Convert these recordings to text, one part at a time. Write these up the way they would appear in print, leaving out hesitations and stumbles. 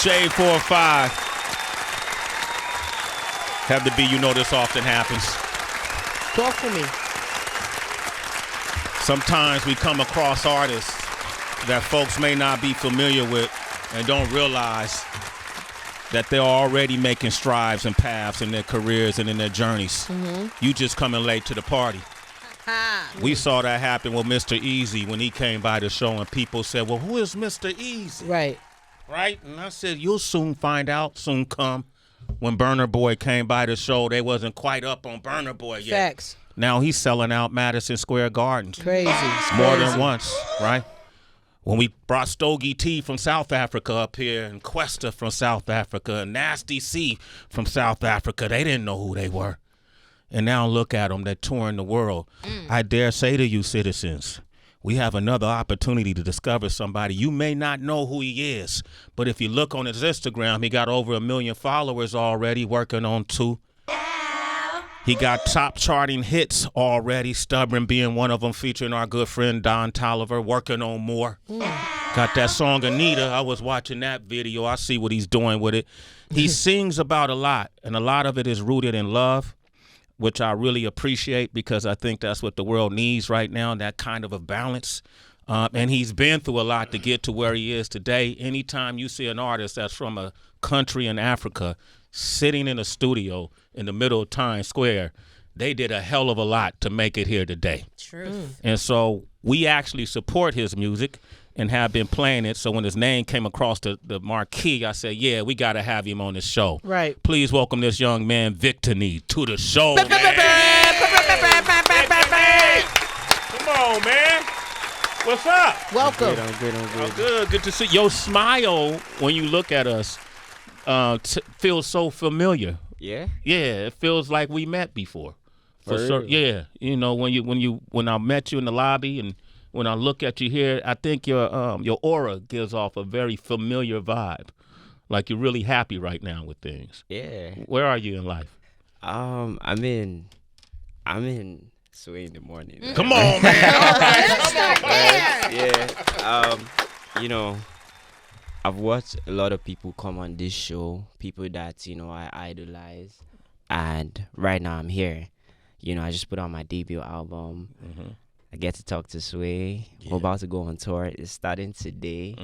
Shade 4 or 5. Have to be, you know this often happens. Talk to me. Sometimes we come across artists that folks may not be familiar with and don't realize that they're already making strides and paths in their careers and in their journeys. You just coming late to the party. We saw that happen with Mr. Easy when he came by the show, and people said, well, who is Mr. Easy? Right. Right? And I said, you'll soon find out, soon come. When Burner Boy came by the show, they wasn't quite up on Burner Boy yet. Facts. Now he's selling out Madison Square Gardens. Crazy. More than once, right? When we brought Stogie T from South Africa up here, and Questa from South Africa, and Nasty C from South Africa, they didn't know who they were. And now look at them, they're touring the world. I dare say to you, citizens, we have another opportunity to discover somebody. You may not know who he is, but if you look on his Instagram, he got over 1 million followers already, working on 2. He got top charting hits already, Stubborn being one of them, featuring our good friend Don Tolliver, working on more. Got that song Anita. I was watching that video. I see what he's doing with it. He sings about a lot, and a lot of it is rooted in love, which I really appreciate because I think that's what the world needs right now, that kind of a balance. And he's been through a lot to get to where he is today. Anytime you see an artist that's from a country in Africa sitting in a studio in the middle of Times Square, they did a hell of a lot to make it here today. Truth. And so we actually support his music and have been playing it. So when his name came across the marquee, I said, yeah, we got to have him on this show. Right. Please welcome this young man, Victony, to the show, man. Come on, man. What's up? Welcome. I'm good. Oh, good. Good to see your smile when you look at us. Feels so familiar. Yeah. Yeah, it feels like we met before. For For sure. real? Yeah, you know when I met you in the lobby and when I look at you here, I think your aura gives off a very familiar vibe, like you're really happy right now with things. Yeah. Where are you in life? I'm in Sway in the morning. Come on, man. All right, come on, man. Yeah. You know, I've watched a lot of people come on this show, people that, you know, I idolize. And right now I'm here. You know, I just put out my debut album. I get to talk to Sway. We're about to go on tour. It's starting today.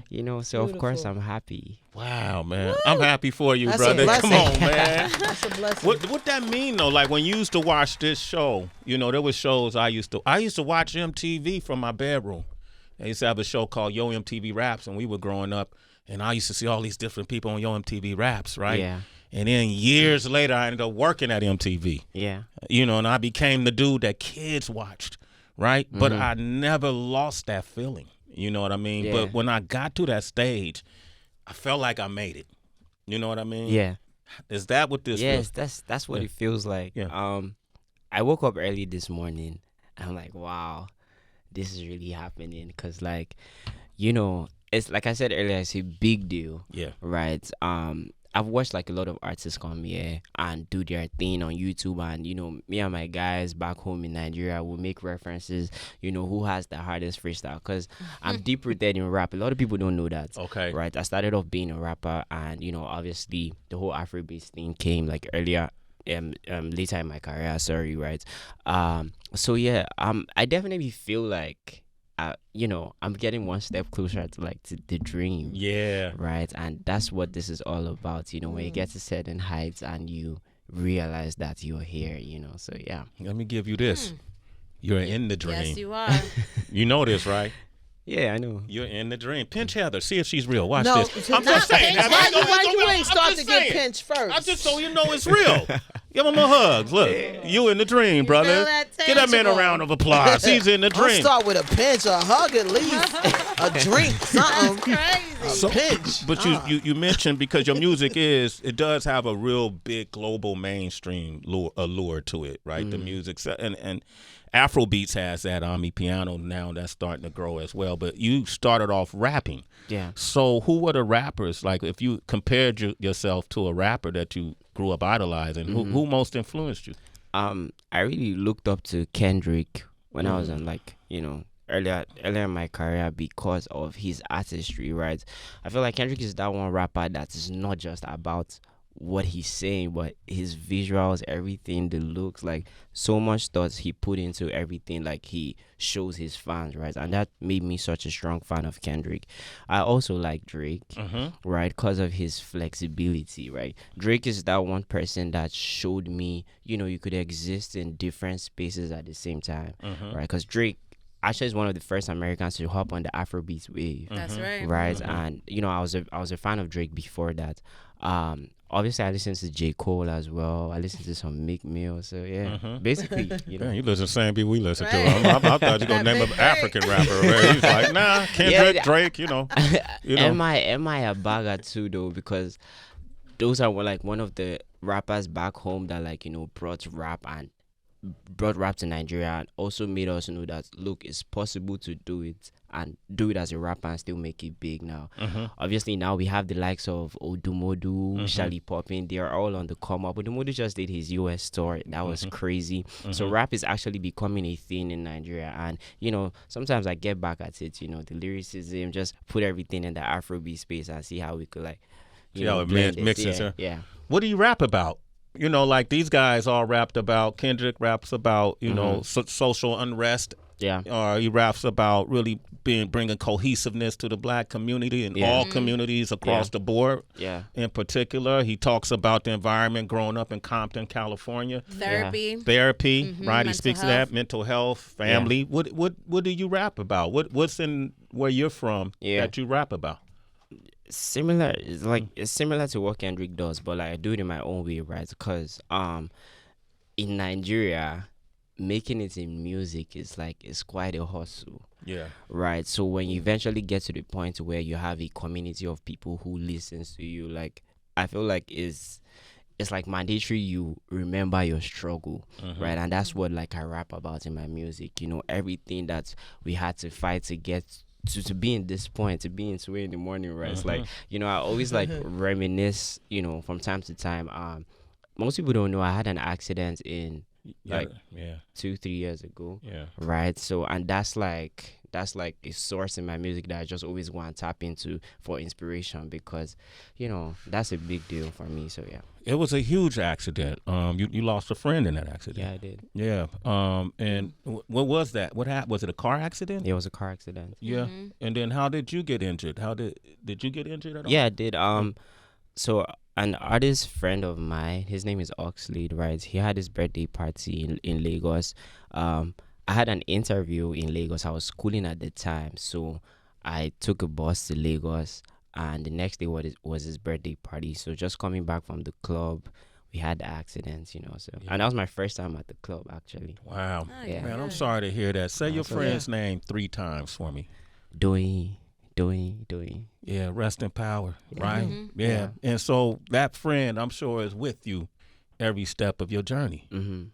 You know, so of course I'm happy. Wow, man. I'm happy for you, That's a brother. blessing. Come on, man. That's a blessing. What that mean though? Like when you used to watch this show, you know, there was shows I used to watch MTV from my bedroom. They used to have a show called Yo MTV Raps, and we were growing up, and I used to see all these different people on Yo MTV Raps, right? Yeah. And then years later, I ended up working at MTV. Yeah. You know, and I became the dude that kids watched, right? But I never lost that feeling. You know what I mean? Yeah. But when I got to that stage, I felt like I made it. You know what I mean? Yeah. Is that what this Yes, feels? that's what Yeah. it feels like. Yeah. I woke up early this morning. And I'm like, wow, this is really happening. Cause like, you know, it's like I said earlier, it's a big deal. Yeah. Right. I've watched like a lot of artists come here and do their thing on YouTube, and you know, me and my guys back home in Nigeria will make references, you know, who has the hardest freestyle, because I'm deep rooted in rap. A lot of people don't know that. Okay. Right. I started off being a rapper, and you know, obviously the whole Afrobeats thing came like earlier later in my career, right. So yeah, I definitely feel like you know, I'm getting one step closer to like to the dream. Yeah. Right. And that's what this is all about, you know, when you get to certain heights and you realize that you're here, you know. So yeah. Let me give you this. You're in the dream. Yes, you are. You know this, right? Yeah, I know. You're in the dream. Pinch Heather. See if she's real. Watch No, this. to- I'm just saying. pinch Why Heather. you ain't start to get saying. pinched first? I just so you know it's real. Give him a hug. Look, you in the dream, brother. feel that Get that man a tangible. round of applause. He's in the I'll dream. start with a pinch, a hug at least, a drink, something. Crazy. A pinch. But you mentioned, because your music it does have a real big global mainstream allure to it, right? The music and Afrobeats has that piano now that's starting to grow as well. But you started off rapping. Yeah. So who were the rappers? Like if you compared yourself to a rapper that you grew up idolizing, who most influenced you? I really looked up to Kendrick when I was on like, you know, earlier in my career because of his artistry, right? I feel like Kendrick is that one rapper that is not just about what he's saying, but his visuals, everything, the looks, like so much thought he put into everything, like he shows his fans, right? And that made me such a strong fan of Kendrick. I also like Drake, right, because of his flexibility, right? Drake is that one person that showed me, you could exist in different spaces at the same time, right? Because Drake actually is one of the first Americans to hop on the Afrobeats wave. That's right. Right. And I was a fan of Drake before that. Obviously I listened to J. Cole as well. I listened to some Meek Mill. So yeah. Basically, Man, you listen to the same people we listen Right. to. I thought you were gonna name an African rapper. Right? He's like, nah, Kendrick, Drake, Am I a bagger too though? Because those are one of the rappers back home that brought rap to Nigeria and also made us know that look, it's possible to do it and do it as a rapper and still make it big now. Obviously now we have the likes of Odumodu, Shally Poppin, they are all on the come up. Odumodu just did his US tour. That was crazy. So rap is actually becoming a thing in Nigeria, and sometimes I get back at it, the lyricism, just put everything in the Afrobeat space and see how we could blend it. mixes. Yeah. What do you rap about? Like these guys all rapped about. Kendrick raps about, social unrest. Yeah. He raps about really bringing cohesiveness to the black community and all communities across the board. Yeah. In particular, he talks about the environment growing up in Compton, California. Therapy. Therapy, right? He Mental speaks health. of that, mental health, family. What do you rap about? What's in where you're from that you rap about? Similar, it's similar to what Kendrick does, but I do it in my own way, right? Because in Nigeria, making it in music is it's quite a hustle. Yeah. Right. So when you eventually get to the point where you have a community of people who listens to you, I feel like it's mandatory you remember your struggle, right? And that's what I rap about in my music. Everything that we had to fight to get to be in this point, to be in 2 in the morning, right? It's I always reminisce, from time to time. Most people don't know I had an accident in 2-3 years ago. Yeah. Right. So and that's a source in my music that I just always want to tap into for inspiration, because that's a big deal for me. So yeah. It was a huge accident. You lost a friend in that accident. Yeah, I did. Yeah. And what was that? What happened? Was it a car accident? It was a car accident. Yeah. And then how did you get injured? Did you get injured at all? Yeah, I did. So an artist friend of mine, his name is Oxlade, right? He had his birthday party in Lagos. I had an interview in Lagos. I was schooling at the time, so I took a bus to Lagos, and the next day was his birthday party. So just coming back from the club, we had the accident, So and that was my first time at the club, actually. Wow. Yeah. Man, I'm sorry to hear that. Say your friend's name 3 times for me. Doing. Yeah, rest in power, right? Yeah. And so that friend, I'm sure, is with you every step of your journey,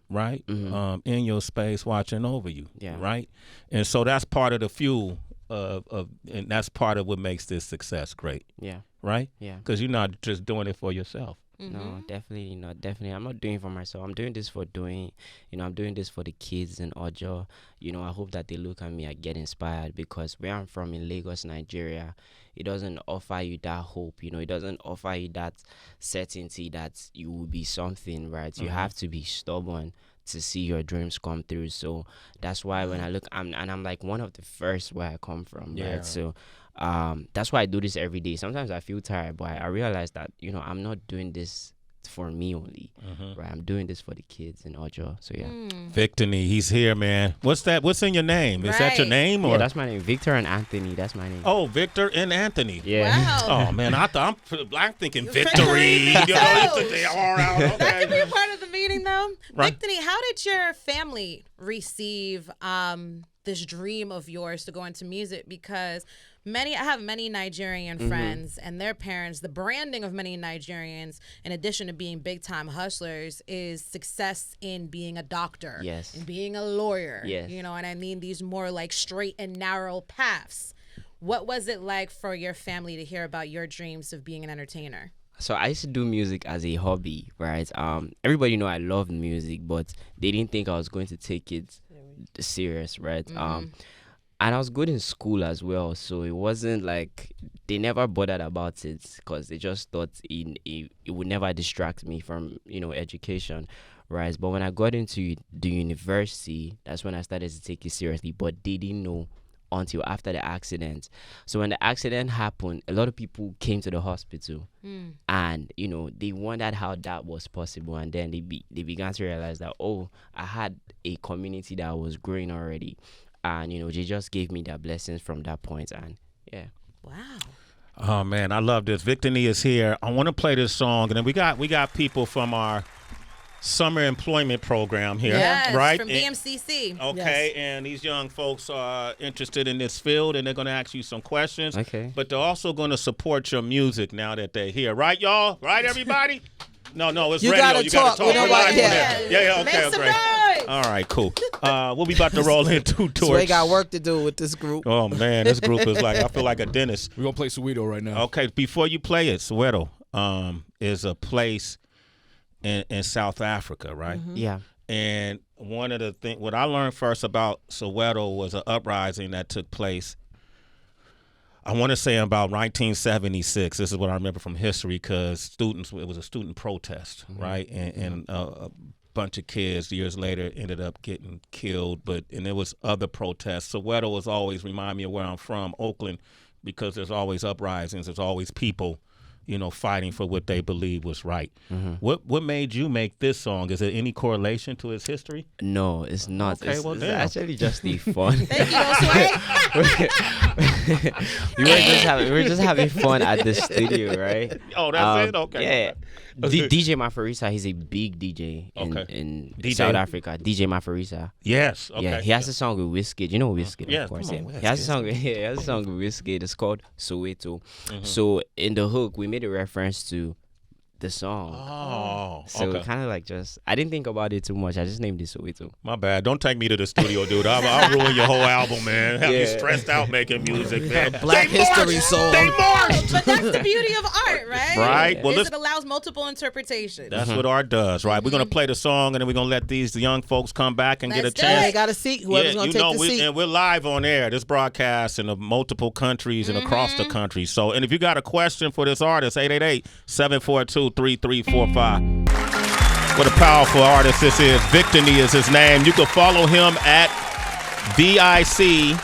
right? In your space, watching over you, right? And so that's part of the fuel and that's part of what makes this success great. Yeah. Right? Yeah. Because you're not just doing it for yourself. No, definitely not. Definitely, I'm not doing it for myself. I'm doing this for I'm doing this for the kids in Ojo. I hope that they look at me and get inspired, because where I'm from in Lagos, Nigeria, it doesn't offer you that hope. It doesn't offer you that certainty that you will be something, right? You have to be stubborn to see your dreams come through. So that's why when I look, I'm one of the first where I come from, right? So that's why I do this every day. Sometimes I feel tired, but I realize that I'm not doing this for me only, right? I'm doing this for the kids in Ojo. So yeah. Victony, he's here, man. What's that? What's in your name? Is that your name? Or? Yeah, that's my name. Victor and Anthony. That's my name. Oh, Victor and Anthony. Yeah. Wow. Oh man, I'm thinking victory. You took the R out. Okay. That could be a part of the meeting, though. Right. Victony, how did your family receive this dream of yours to go into music? Because I have many Nigerian friends, and their parents, the branding of many Nigerians, in addition to being big time hustlers, is success in being a doctor, and being a lawyer. And I mean these more straight and narrow paths. What was it like for your family to hear about your dreams of being an entertainer? So I used to do music as a hobby, right? Everybody know I love music, but they didn't think I was going to take it serious, right? And I was good in school as well, so it wasn't like they never bothered about it because they just thought it would never distract me from education, right? But when I got into the university, that's when I started to take it seriously. But they didn't know until after the accident. So when the accident happened, a lot of people came to the hospital, and they wondered how that was possible. And then they began to realize that, oh, I had a community that was growing already. And they just gave me their blessings from that point. And yeah. Wow. Oh man, I love this. Victony is here. I want to play this song, and then we got people from our summer employment program here, yes, right? From BMCC. Okay, Yes. and these young folks are interested in this field, and they're going to ask you some questions. Okay. But they're also going to support your music now that they're here, right, y'all? Right, everybody? No, it's You radio. gotta You got to talk. talk. We don't We're live want- on yeah. there. Yeah, okay, Make some okay. noise. All right, cool. We'll be about to roll into So towards. we got work to do with this group. Oh man, this group is like, I feel like a dentist. We're gonna play Soweto right now. Okay, before you play it, Soweto is a place in South Africa, right? Yeah. And one of the things, what I learned first about Soweto was an uprising that took place, I want to say about 1976. This is what I remember from history, because it was a student protest, right? And a bunch of kids years later ended up getting killed, and there was other protests. Soweto was always remind me of where I'm from, Oakland, because there's always uprisings, there's always people, fighting for what they believe was right. What made you make this song? Is there any correlation to its history? No, it's not. Okay, it's well, it's damn. actually just the fun. Thank you, Josue. we were just having fun at the studio, right? Oh, that's it? Okay. Yeah. DJ Mafarisa, he's a big DJ in DJ? South Africa. DJ Mafarisa. Yes. Okay. Yeah, he has a song with Wizkid. You know Wizkid, Yeah, of course. come on, Yeah. He has a song. He has a song with Wizkid. It's called Soweto. So in the hook, we made a reference to the song. Oh, So okay. kind of like I didn't think about it too much. I just named it Soweto. My bad. Don't take me to the studio, dude. I'll ruin your whole album, man. Have you Yeah. stressed out making music, man. Black They History marched! song. They marched! But that's the beauty of art, right? Right. Well, It allows multiple interpretations. That's what art does, right? We're going to play the song, and then we're going to let these young folks come back and get a Let's do chance. They got a seat. Whoever's gonna take the seat. And we're live on air. This broadcast in multiple countries and across the country. So, and if you got a question for this artist, 888-742-3345. What a powerful artist this is. Victony is his name. You can follow him at VIC.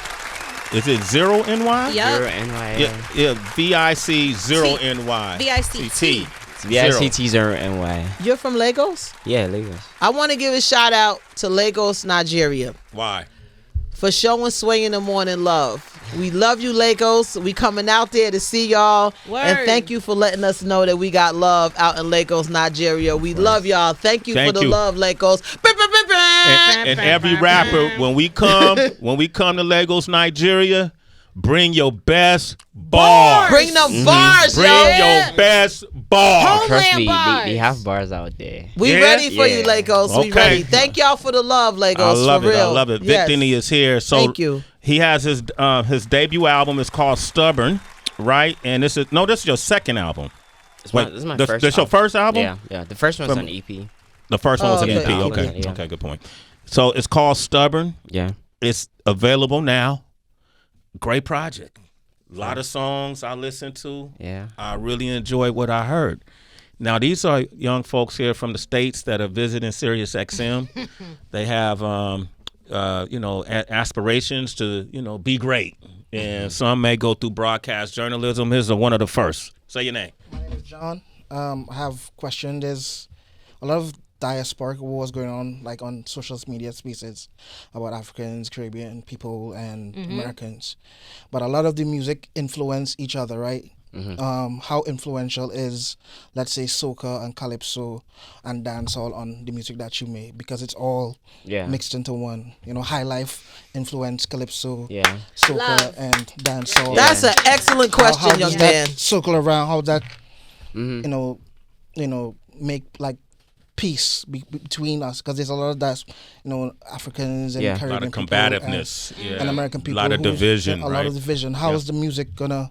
Is it 0NY? Yep. Zero NY. Yeah, VIC 0NY. VICT. VICT Zero NY. You're from Lagos? Yeah, Lagos. I want to give a shout out to Lagos, Nigeria, Why? for showing Sway in the Morning love. We love you, Lagos. We coming out there to see y'all. Word. And thank you for letting us know that we got love out in Lagos, Nigeria. We love y'all. Thank you for the love, Lagos. And every rapper, when we come to Lagos, Nigeria, bring your best bars. Bring them bars, Bring yo. your best bars. Trust me, bars. they have bars out there. We Yeah? ready for you, Yeah. Lagos. We Okay. ready. Thank y'all for the love, I Lagos. love for it. real. I love it. Yes. Victony is here. So Thank you. he has his debut album is called Stubborn, right? And this is your second album. This is my first. This your first album? Yeah. The first one's From- an EP. The first one was an okay. EP. Okay. Yeah. Okay, good point. So it's called Stubborn. Yeah. It's available now. Great project. A lot of songs I listened to. Yeah. I really enjoyed what I heard. Now, these are young folks here from the States that are visiting Sirius XM. They have, aspirations to, be great. And some may go through broadcast journalism. Here's one of the first. Say your name. My name is John. I have a question. There's a lot of diasporic wars going on, like on social media spaces, about Africans, Caribbean people, and Americans. But a lot of the music influence each other, right? How influential is, let's say, soca and calypso and dancehall on the music that you make? Because it's all mixed into one. High life influence calypso, soca, Love. and dancehall. That's an excellent question, How young does that man. circle around? How that make like peace between us? Because there's a lot of that, Africans and Yeah. Caribbean A lot of people combativeness. and A American people. lot of division, A lot right? of division. How is the music gonna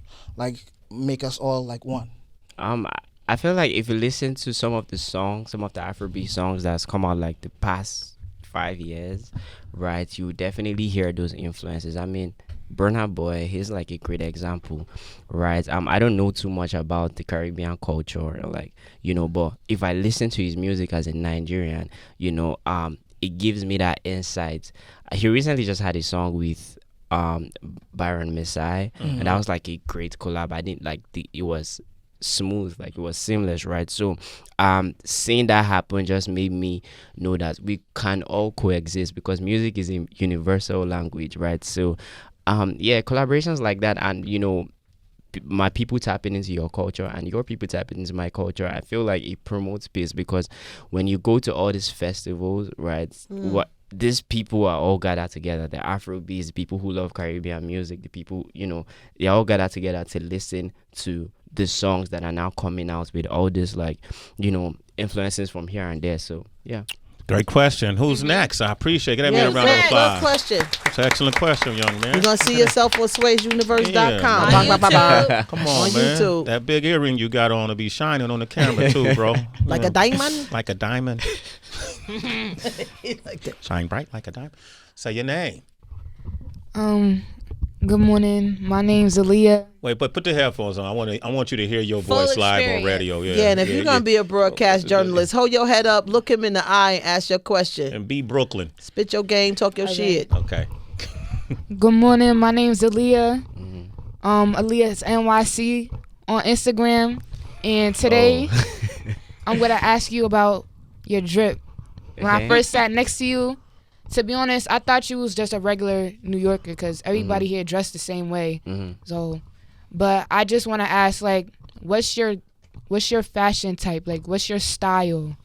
make us all like one? I feel like if you listen to some of the Afrobeat songs that's come out like the past 5 years, right, you definitely hear those influences. I mean, Burna Boy, he's like a great example, right? I don't know too much about the Caribbean culture, or like, but if I listen to his music as a Nigerian, it gives me that insight. He recently just had a song with Byron Messiah, and that was like a great collab. I didn't like it was smooth, like it was seamless, right? So seeing that happen just made me know that we can all coexist, because music is a universal language, right? So collaborations like that, and my people tapping into your culture and your people tapping into my culture, I feel like it promotes peace, because when you go to all these festivals, right, what these people are all gathered together, the Afrobeats, the people who love Caribbean music, the people, they all gathered together to listen to the songs that are now coming out with all this, like, influences from here and there. So yeah. Great question. Who's next? I appreciate it. Give me a round of applause. Good question. It's an excellent question, young man. You're going to see yourself on SwayesUniverse.com. Yeah, Come on, on man. YouTube. That big earring you got on to be shining on the camera too, bro. Like a diamond? Like a diamond. Like that. Shine bright like a diamond. Say your name. Good morning. My name's Aaliyah. Wait, but put the headphones on. I want you to hear your Full voice live on experience. radio. Yeah, and if you're going to be a broadcast journalist, hold your head up, look him in the eye, and ask your question. And be Brooklyn. Spit your game, talk your shit. Okay. Good morning. My name's Aaliyah. Aaliyah's NYC on Instagram. And today, I'm going to ask you about your drip. When I first sat next to you, to be honest, I thought you was just a regular New Yorker, because everybody here dressed the same way. So, but I just want to ask, like, what's your fashion type? Like, what's your style?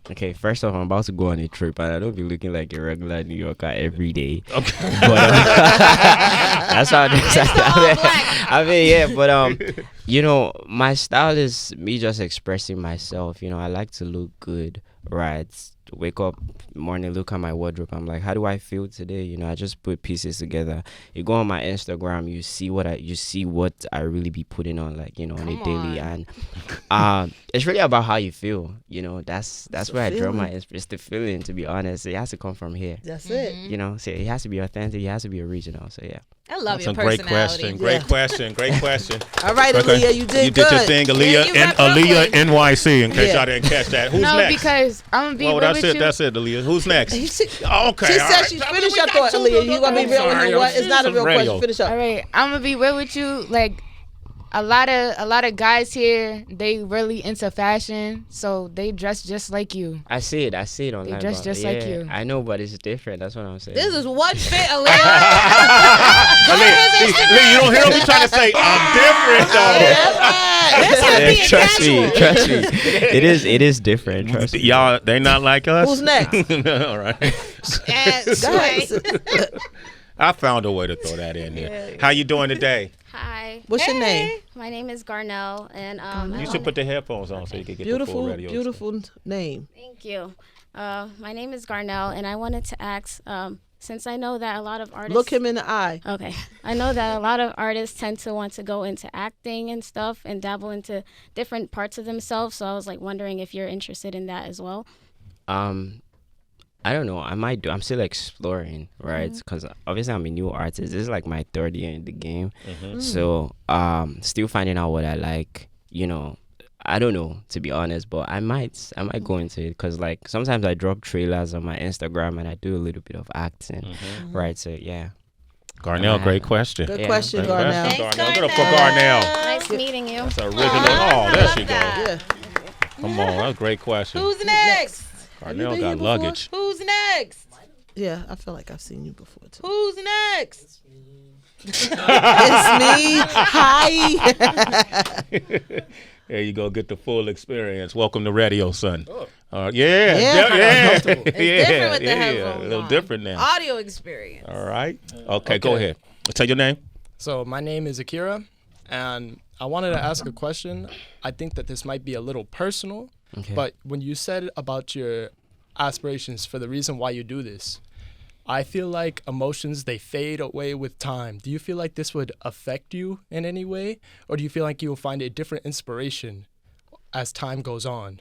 Okay, first off, I'm about to go on a trip, and I don't be looking like a regular New Yorker every day. Okay. But that's how I mean, yeah, but my style is me just expressing myself. I like to look good, right? Wake up morning, look at my wardrobe, I'm like, how do I feel today? I just put pieces together. You go on my Instagram, you see what I really be putting on, like, on a daily, and it's really about how you feel. That's where I draw my inspiration. It's the feeling, to be honest. It has to come from here. That's it. So it has to be authentic, it has to be original. So yeah. I love That's your a great personality. question. Great question. All right, Aaliyah, you did good. You did your thing, Aaliyah, you and rep Aaliyah Brooklyn. NYC, in case y'all didn't catch that. Who's No, next? because I'm going to be real with you. That's it, Aaliyah. Who's next? Okay, She all said right. she finished your thought, Aaliyah. You going to be real with her? What? It's not a real question. Finish up. All right, I'm going to be real with you. Like, a lot of guys here, they really into fashion, so they dress just like you. I see it online. They dress just like you. I know, but it's different. That's what I'm saying. This is one fit, Aaliyah. Lee, you don't hear me trying to say I'm different though. This has being trust casual. me. It is different. Trust me. Y'all, they not like us. Who's next? All right. And Sway. I found a way to throw that in there. How you doing today? Hi, What's your name? my name is Garnell, and You should put the headphones on so you can get the full Beautiful, radio. beautiful name. thank you. My name is Garnell, and I wanted to ask, since I know that a lot of artists Look him in the eye. Okay, I know that a lot of artists tend to want to go into acting and stuff and dabble into different parts of themselves. So I was like wondering if you're interested in that as well. I don't know. I might do. I'm still exploring, right? Because obviously I'm a new artist. This is like my third year in the game, so still finding out what I like. I don't know, to be honest, but I might go into it, because like sometimes I drop trailers on my Instagram and I do a little bit of acting, right? So yeah. Garnell, great question. Good Yeah. question, Great Garnell. question, Thanks, Garnell. Good for Garnell. Garnell. Nice meeting you. That's original. Oh, there she goes. Yeah. Come on, that's a great question. Who's next? Garnell been got here before? luggage. Who's next? Yeah, I feel like I've seen you before too. Who's next? It's me. Hi. There you go. Get the full experience. Welcome to radio, son. Yeah. Yeah. It's different with the headphones A little on. different now. Audio experience. All right. Okay, go ahead. Tell your name. So my name is Akira, and I wanted to ask a question. I think that this might be a little personal, but when you said about your aspirations for the reason why you do this, I feel like emotions, they fade away with time. Do you feel like this would affect you in any way, or do you feel like you will find a different inspiration as time goes on?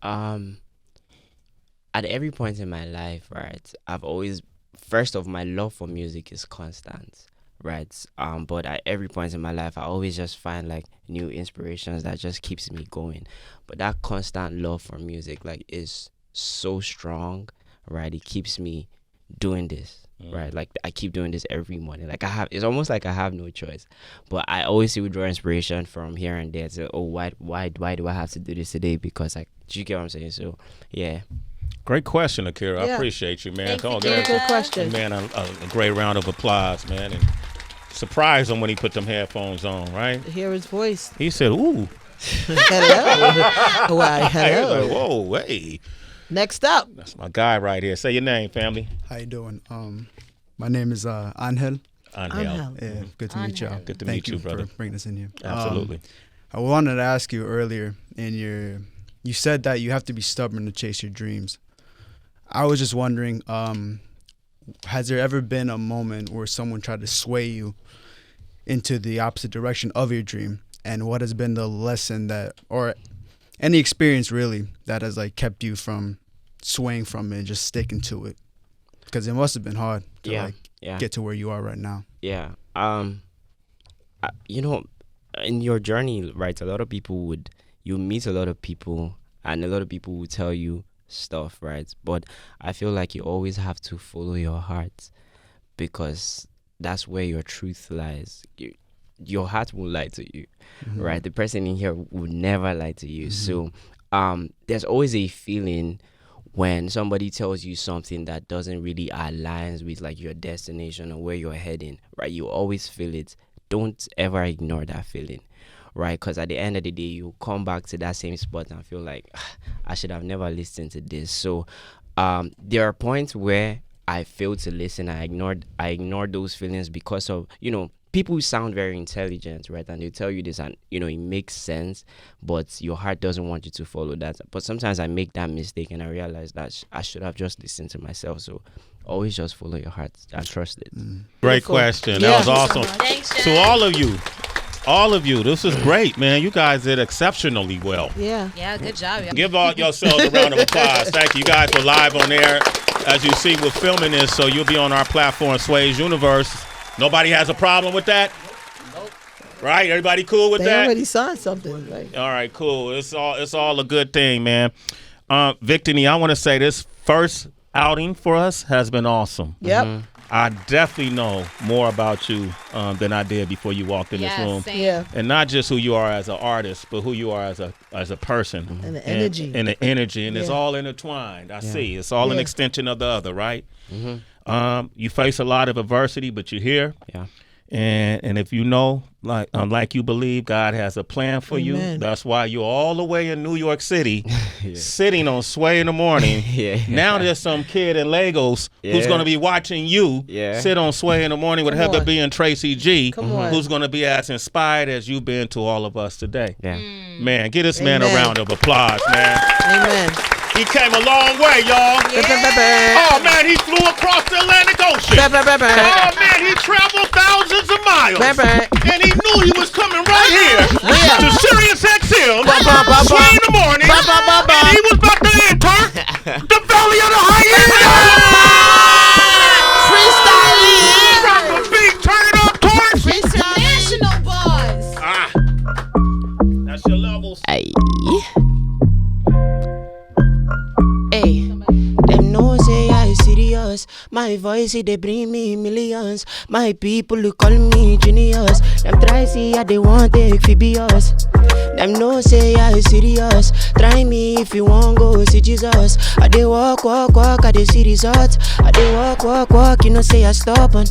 At every point in my life, right, I've always, first off, my love for music is constant, right? But at every point in my life, I always just find like new inspirations that just keeps me going. But that constant love for music, like, is so strong, right? It keeps me doing this. Right, like I keep doing this every morning. Like it's almost like I have no choice. But I always draw inspiration from here and there. So, why do I have to do this today? Because like, do you get what I'm saying? So, yeah. Great question, Akira. Yeah. I appreciate you, man. Thank you, Good question. Man, a great round of applause, man. And surprised him when he put them headphones on, right? Hear his voice. He said, "Ooh." Hello. Why, I was hello. like, whoa, hey. Next up. That's my guy right here. Say your name, family. How you doing? My name is Angel. Angel. Yeah, good to meet y'all. Good to Thank meet you, brother. for bringing us in here. Absolutely. I wanted to ask you earlier you said that you have to be stubborn to chase your dreams. I was just wondering, has there ever been a moment where someone tried to sway you into the opposite direction of your dream? And what has been the lesson or any experience really that has like kept you from swaying from it and just sticking to it? Because it must have been hard to get to where you are right now. Yeah. In your journey, right, a lot of people you meet a lot of people, and a lot of people will tell you stuff, right? But I feel like you always have to follow your heart, because that's where your truth lies. Your heart will lie to you, right? The person in here would never lie to you. So there's always a feeling when somebody tells you something that doesn't really align with like your destination or where you're heading, right? You always feel it. Don't ever ignore that feeling, right? Because at the end of the day, you come back to that same spot and feel like, I should have never listened to this. So there are points where I failed to listen. I ignored those feelings because of, people sound very intelligent, right? And they tell you this, and it makes sense, but your heart doesn't want you to follow that. But sometimes I make that mistake, and I realize that I should have just listened to myself. So always just follow your heart and trust it. Great question. That was awesome. Thanks, To all of you, this is great, man. You guys did exceptionally well. Yeah. Yeah, good job. Give all yourselves a round of applause. Thank you. You guys were live on air. As you see, we're filming this, so you'll be on our platform, Sway's Universe. Nobody has a problem with that? Nope. Right? Everybody cool with They that? already signed something. Right? All right, cool. It's all a good thing, man. Victony, I want to say this first outing for us has been awesome. Yep. I definitely know more about you than I did before you walked in this room. Same. Yeah. And not just who you are as an artist, but who you are as a person. And the energy. And the energy. And it's all intertwined. I see. It's all an extension of the other, right? You face a lot of adversity, but you're here. Yeah. And if you know, like you believe, God has a plan for you. That's why you're all the way in New York City, sitting on Sway in the Morning. Now there's some kid in Lagos who's going to be watching you sit on Sway in the Morning with Heather B and Tracy G, who's going to be as inspired as you've been to all of us today. Yeah. Man, give this man a round of applause, man. Amen. He came a long way, y'all. Oh, man, he flew across the Atlantic Ocean. Oh, man, he traveled thousands of miles. And he knew he was coming right here to Sirius XM, Sway in the Morning, and he was about to enter the Valley of the Hyenas. Freestyle. Big turn it up, torch. International buzz. That's your levels. Them know say I serious. My voice they bring me millions. My people who call me genius. Them try see how they want take Phoebius. Them know say I serious. Try me if you want go see Jesus. I dey walk, I dey see results. I dey walk, you know say I stop on.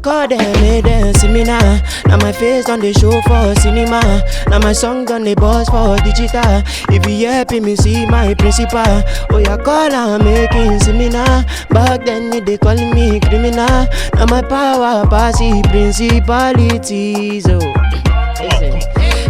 God them see me now. Now my face on the show for cinema. Now my song done the boss for digital. If you helping me see my principal, oh yeah, call I'm making seminar. Back then they call me criminal. Now my power pass principalities. Oh, listen.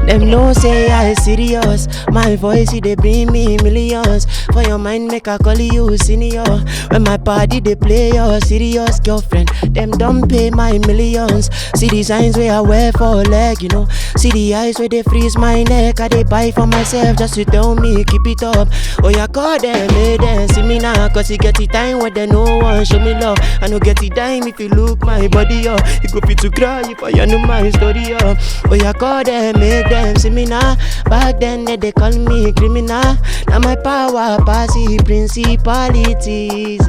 Them know say I serious. My voice they bring me millions. For your mind make I call you senior. When my party they play your serious girlfriend. Them don't pay my millions. See the signs where I wear for leg, you know. See the eyes where they freeze my neck. I they buy for myself just to tell me keep it up. Oh yeah, call them, hey them see me now. Cause you get the time when they no one show me love. I no get the time if you look my body up. You go fit to cry if I know my story up. Oh yeah, call them, make them see me now. Back then they call me criminal. Now my power passy principalities.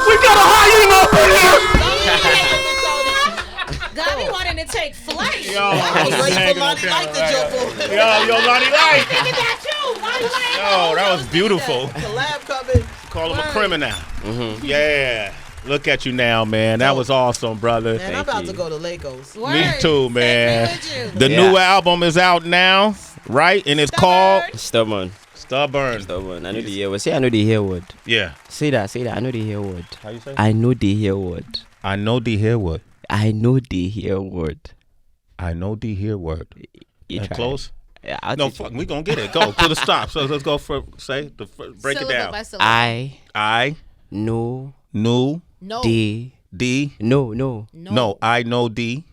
We got a hyena up in here. God, we wanted to take flight. Yo, I was ready for Lonnie Light to jump on. Yo, Lonnie Light. Thinking that too. Lonnie Light. Yo, that was beautiful. Collab coming. Call him a criminal. Yeah. Look at you now, man. That was awesome, brother. Man, I'm about to go to Lagos. Me too, man. The Yeah. new album is out now, right? And it's called Stubborn. Stubborn. Stubborn. I know the hear word. Say I know the hear word. Yeah. Say that. I know the hear word. How you say? I know the hear word. I know the hear word. I know the hear word. I know the hear word. You And try. close? Yeah, I'll No, teach fuck. you. We gonna get it. Go to the stop. So let's go for break it down. I I know knew the no no. I know the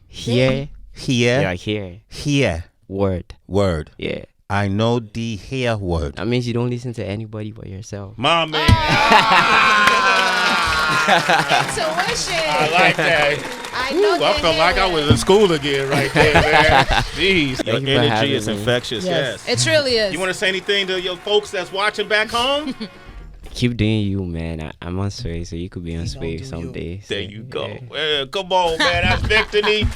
hear hear word. word. Yeah. I know the hear word. That means you don't listen to anybody but yourself. My man. Intuition. I like that. I know. I felt like I was in school again right there, man. Jeez, your Thank you for energy having is me. infectious. Yes. It truly is. You want to say anything to your folks that's watching back home? Keep doing you, man. I'm on sway, so you could be on sway someday. There So, you go. yeah. Well, come on, man. That's Victony.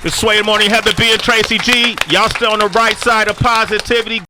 The Sway Morning, Heather B and Tracy G. Y'all still on the right side of positivity.